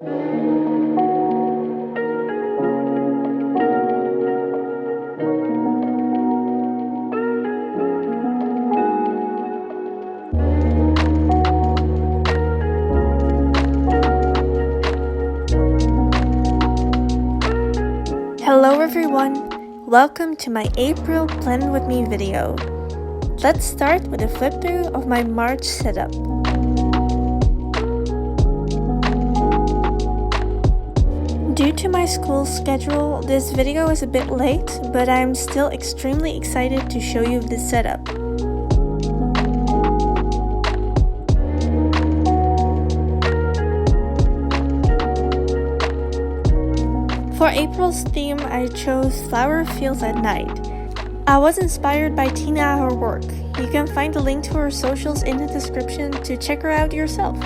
Hello everyone, welcome to my April Blend With Me video. Let's start with a flip through of my March setup. Due to my school schedule, this video is a bit late, but I'm still extremely excited to show you this setup. For April's theme, I chose Flower Fields at Night. I was inspired by Tina at her work. You can find the link to her socials in the description to check her out yourself.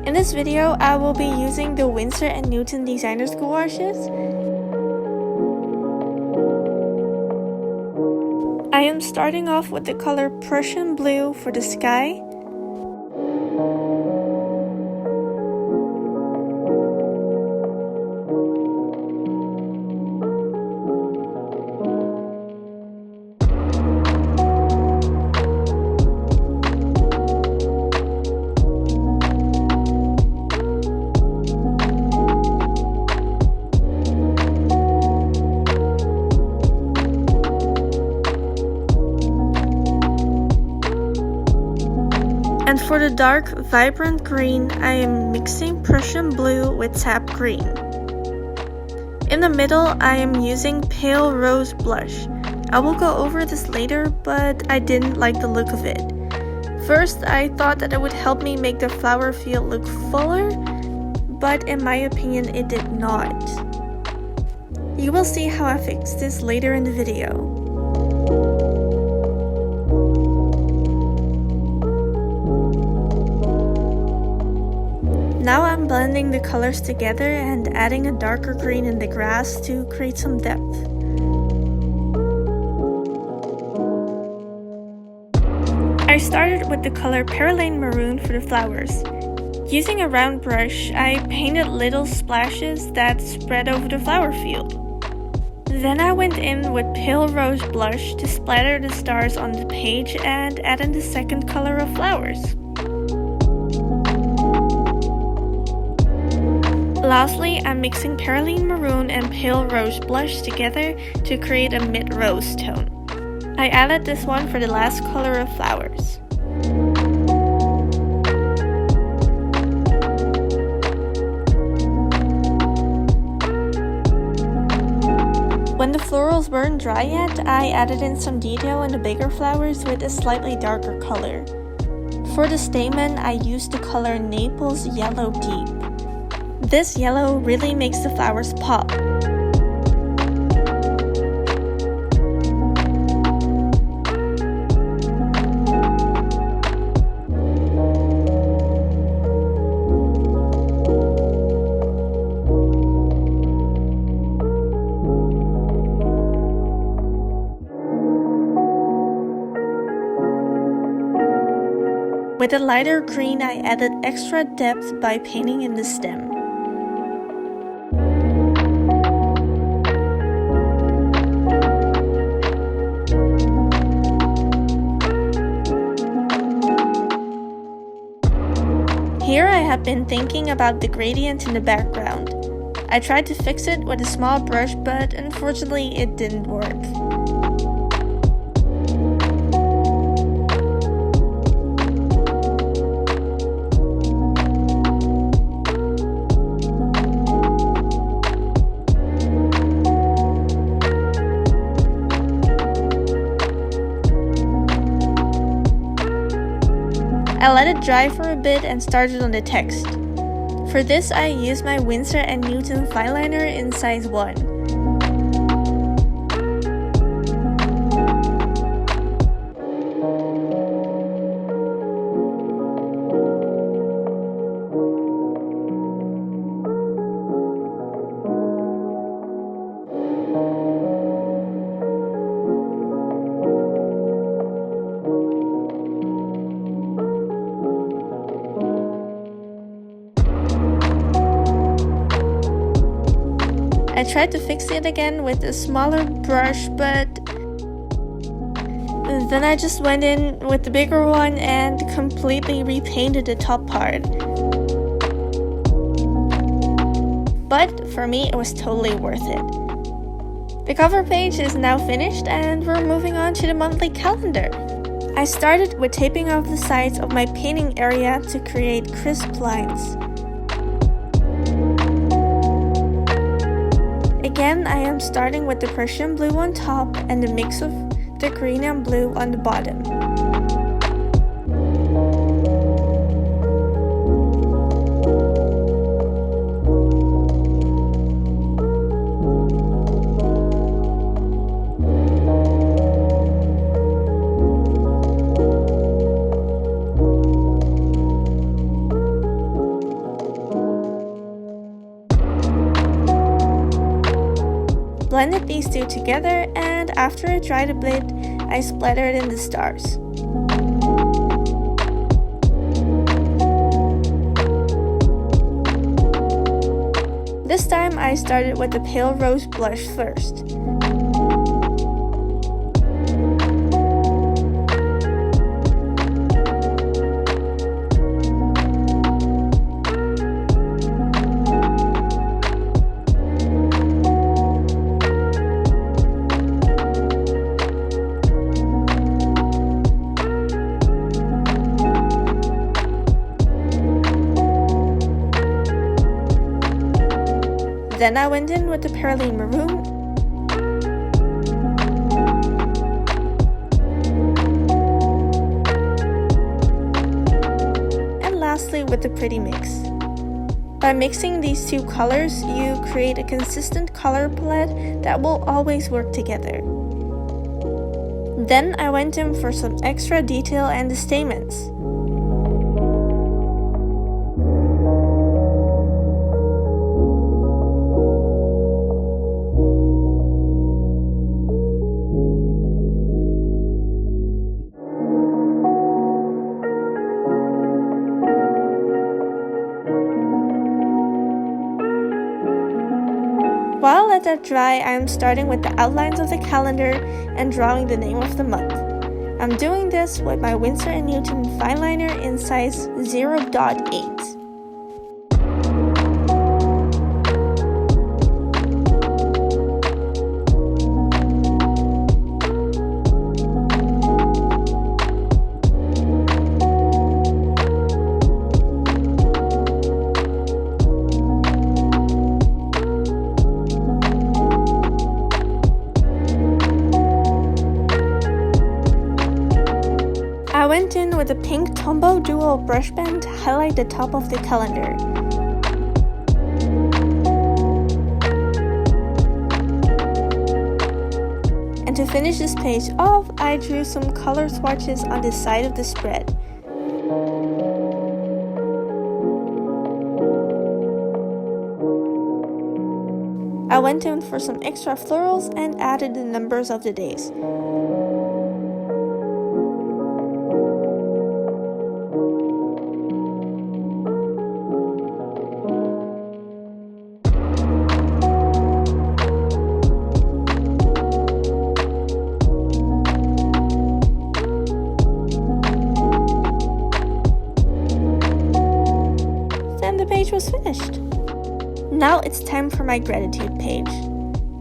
In this video, I will be using the Winsor & Newton Designers gouaches. I am starting off with the color Prussian Blue for the sky. And for the dark, vibrant green, I am mixing Prussian Blue with Sap Green. In the middle, I am using Pale Rose Blush. I will go over this later, but I didn't like the look of it. First, I thought that it would help me make the flower field look fuller, but in my opinion, it did not. You will see how I fix this later in the video. Now I'm blending the colors together and adding a darker green in the grass to create some depth. I started with the color Perylene Maroon for the flowers. Using a round brush, I painted little splashes that spread over the flower field. Then I went in with Pale Rose Blush to splatter the stars on the page and add in the second color of flowers. Lastly, I'm mixing Perylene Maroon and Pale Rose Blush together to create a mid-rose tone. I added this one for the last color of flowers. When the florals weren't dry yet, I added in some detail in the bigger flowers with a slightly darker color. For the stamen, I used the color Naples Yellow Deep. This yellow really makes the flowers pop. With a lighter green, I added extra depth by painting in the stem. Here I have been thinking about the gradient in the background. I tried to fix it with a small brush, but unfortunately it didn't work. I let it dry for a bit and started on the text. For this, I used my Winsor & Newton Fineliner in size 1. I tried to fix it again with a smaller brush, but then I just went in with the bigger one and completely repainted the top part. But for me, it was totally worth it. The cover page is now finished and we're moving on to the monthly calendar. I started with taping off the sides of my painting area to create crisp lines. Again, I am starting with the Prussian blue on top and the mix of the green and blue on the bottom. Blended these two together, and after it dried a bit, I splattered in the stars. This time I started with the pale rose blush first. Then I went in with the Perylene Maroon, and lastly with the Pretty Mix. By mixing these two colors, you create a consistent color palette that will always work together. Then I went in for some extra detail and the stamens. While I let that dry, I am starting with the outlines of the calendar and drawing the name of the month. I'm doing this with my Winsor & Newton fineliner in size 0.8. I went in with a pink Tombow Duo brush pen to highlight the top of the calendar. And to finish this page off, I drew some color swatches on the side of the spread. I went in for some extra florals and added the numbers of the days. The page was finished. Now it's time for my gratitude page.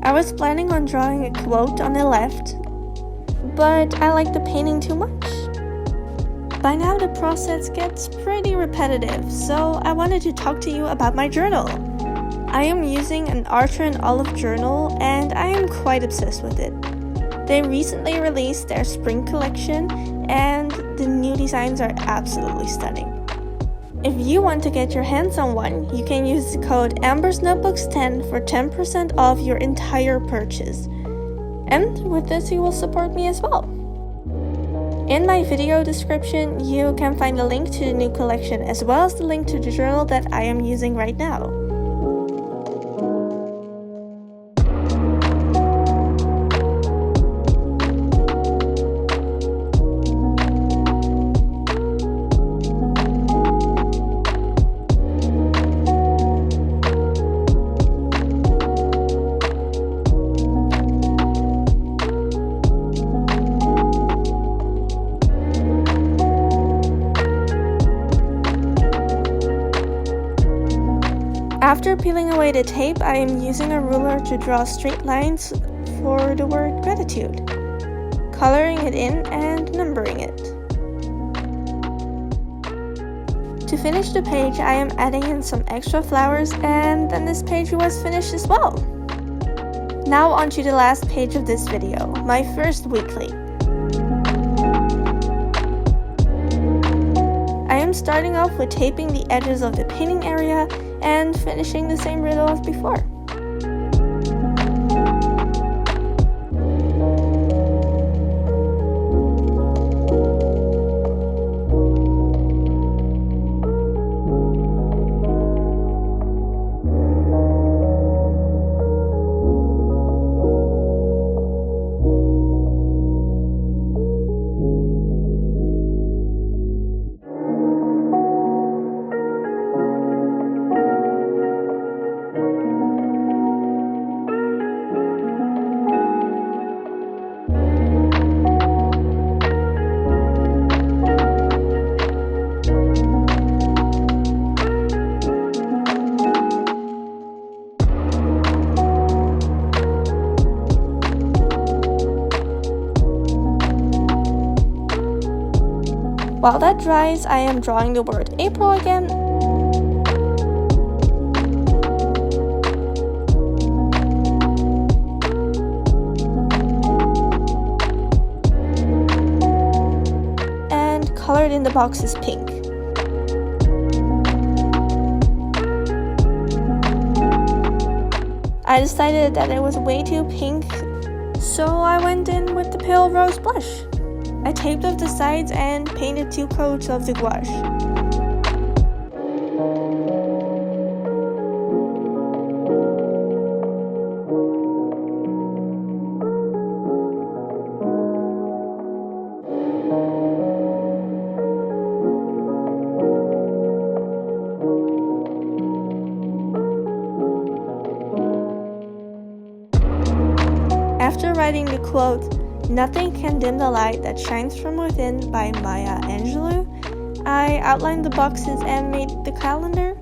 I was planning on drawing a quote on the left, but I like the painting too much. By now the process gets pretty repetitive, so I wanted to talk to you about my journal. I am using an Arthur and Olive journal and I am quite obsessed with it. They recently released their spring collection and the new designs are absolutely stunning. If you want to get your hands on one, you can use the code AMBERSNOTEBOOKS10 for 10% off your entire purchase. And with this you will support me as well. In my video description, you can find a link to the new collection as well as the link to the journal that I am using right now. After peeling away the tape, I am using a ruler to draw straight lines for the word gratitude, coloring it in and numbering it. To finish the page, I am adding in some extra flowers, and then this page was finished as well. Now on to the last page of this video, my first weekly. I am starting off with taping the edges of the painting area and finishing the same riddle as before. While that dries, I am drawing the word April again. And colored in the boxes pink. I decided that it was way too pink, so I went in with the pale rose blush. I taped off the sides and painted 2 coats of the gouache. After writing the quote, "Nothing can dim the light that shines from within" by Maya Angelou, I outlined the boxes and made the calendar.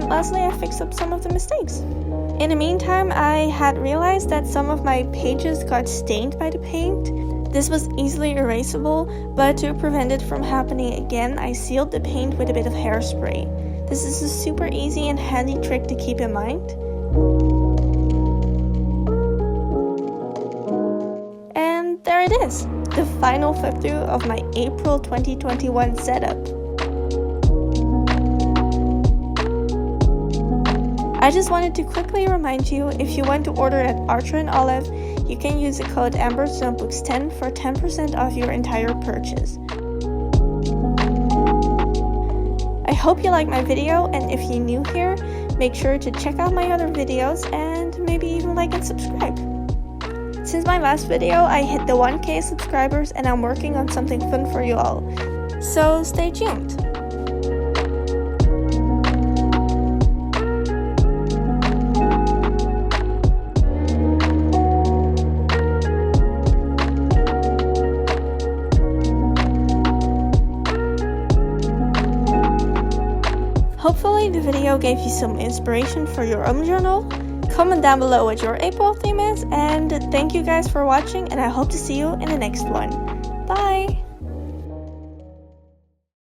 Lastly, I fixed up some of the mistakes. In the meantime, I had realized that some of my pages got stained by the paint. This was easily erasable, but to prevent it from happening again, I sealed the paint with a bit of hairspray. This is a super easy and handy trick to keep in mind. And there it is, the final flip through of my April 2021 setup. I just wanted to quickly remind you, if you want to order at Archer and Olive, you can use the code AMBERSNotebooks10 for 10% off your entire purchase. I hope you liked my video, and if you're new here, make sure to check out my other videos and maybe even like and subscribe. Since my last video, I hit the 1K subscribers and I'm working on something fun for you all, so stay tuned. Hopefully the video gave you some inspiration for your own journal. Comment down below what your April theme is, and thank you guys for watching, and I hope to see you in the next one. Bye!